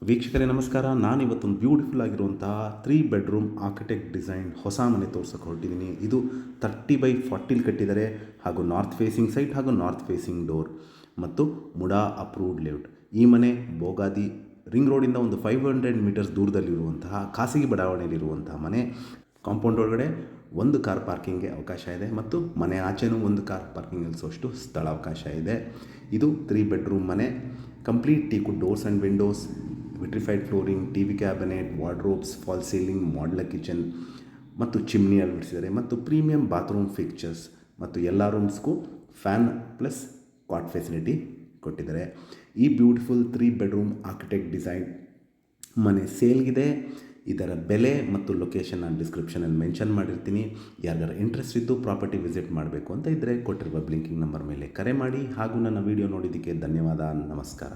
ವೀಕ್ಷಕರೇ ನಮಸ್ಕಾರ. ನಾನು ಇವತ್ತೊಂದು ಬ್ಯೂಟಿಫುಲ್ ಆಗಿರುವಂತಹ 3 ಬೆಡ್ರೂಮ್ ಆರ್ಕಿಟೆಕ್ಟ್ ಡಿಸೈನ್ ಹೊಸ ಮನೆ ತೋರ್ಸೋಕೆ ಹೊರಟಿದ್ದೀನಿ. ಇದು 30x40 ಕಟ್ಟಿದ್ದಾರೆ ಹಾಗೂ ನಾರ್ತ್ ಫೇಸಿಂಗ್ ಸೈಟ್ ಹಾಗೂ ನಾರ್ತ್ ಫೇಸಿಂಗ್ ಡೋರ್ ಮತ್ತು ಮುಡಾ ಅಪ್ರೂವ್ಡ್ ಲೇಔಟ್. ಈ ಮನೆ ಬೋಗಾದಿ ರಿಂಗ್ ರೋಡಿಂದ ಒಂದು 500 ಮೀಟರ್ಸ್ ದೂರದಲ್ಲಿರುವಂತಹ ಖಾಸಗಿ ಬಡಾವಣೆಯಲ್ಲಿರುವಂತಹ ಮನೆ. ಕಾಂಪೌಂಡ್ ಒಳಗಡೆ ಒಂದು ಕಾರ್ ಪಾರ್ಕಿಂಗ್ಗೆ ಅವಕಾಶ ಇದೆ ಮತ್ತು ಮನೆ ಆಚೆನೂ ಒಂದು ಕಾರ್ ಪಾರ್ಕಿಂಗ್ ನಿಲ್ಲಿಸುವಷ್ಟು ಸ್ಥಳಾವಕಾಶ ಇದೆ. ಇದು 3 ಬೆಡ್ರೂಮ್ ಮನೆ. Complete teakwood doors and Windows, vitrified flooring, TV cabinet, wardrobes, fall ceiling, modular kitchen ಮತ್ತು ಚಿಮ್ನಿ ಅಳವಡಿಸಿದ್ದಾರೆ ಮತ್ತು ಪ್ರೀಮಿಯಂ ಬಾತ್ರೂಮ್ ಫಿಕ್ಚರ್ಸ್ ಮತ್ತು ಎಲ್ಲ ರೂಮ್ಸ್ಗೂ ಫ್ಯಾನ್ ಪ್ಲಸ್ ಕಾಟ್ ಫೆಸಿಲಿಟಿ ಕೊಟ್ಟಿದ್ದಾರೆ. ಈ ಬ್ಯೂಟಿಫುಲ್ 3 ಬೆಡ್ರೂಮ್ ಆರ್ಕಿಟೆಕ್ಟ್ ಡಿಸೈನ್ ಮನೆ ಸೇಲ್ಗಿದೆ. ಇದರ ಬೆಲೆ ಮತ್ತು ಲೊಕೇಶನ್ ನಾನು ಡಿಸ್ಕ್ರಿಪ್ಷನಲ್ಲಿ ಮೆನ್ಷನ್ ಮಾಡಿರ್ತೀನಿ. ಯಾರಿಗಾರ ಇಂಟ್ರೆಸ್ಟ್ ಇದ್ದು ಪ್ರಾಪರ್ಟಿ ವಿಸಿಟ್ ಮಾಡಬೇಕು ಅಂತ ಇದ್ದರೆ ಕೊಟ್ಟಿರುವ ಬ್ಲಿಂಕಿಂಗ್ ನಂಬರ್ ಮೇಲೆ ಕರೆ ಮಾಡಿ. ಹಾಗೂ ನನ್ನ ವಿಡಿಯೋ ನೋಡಿದ್ದಕ್ಕೆ ಧನ್ಯವಾದ. ನಮಸ್ಕಾರ.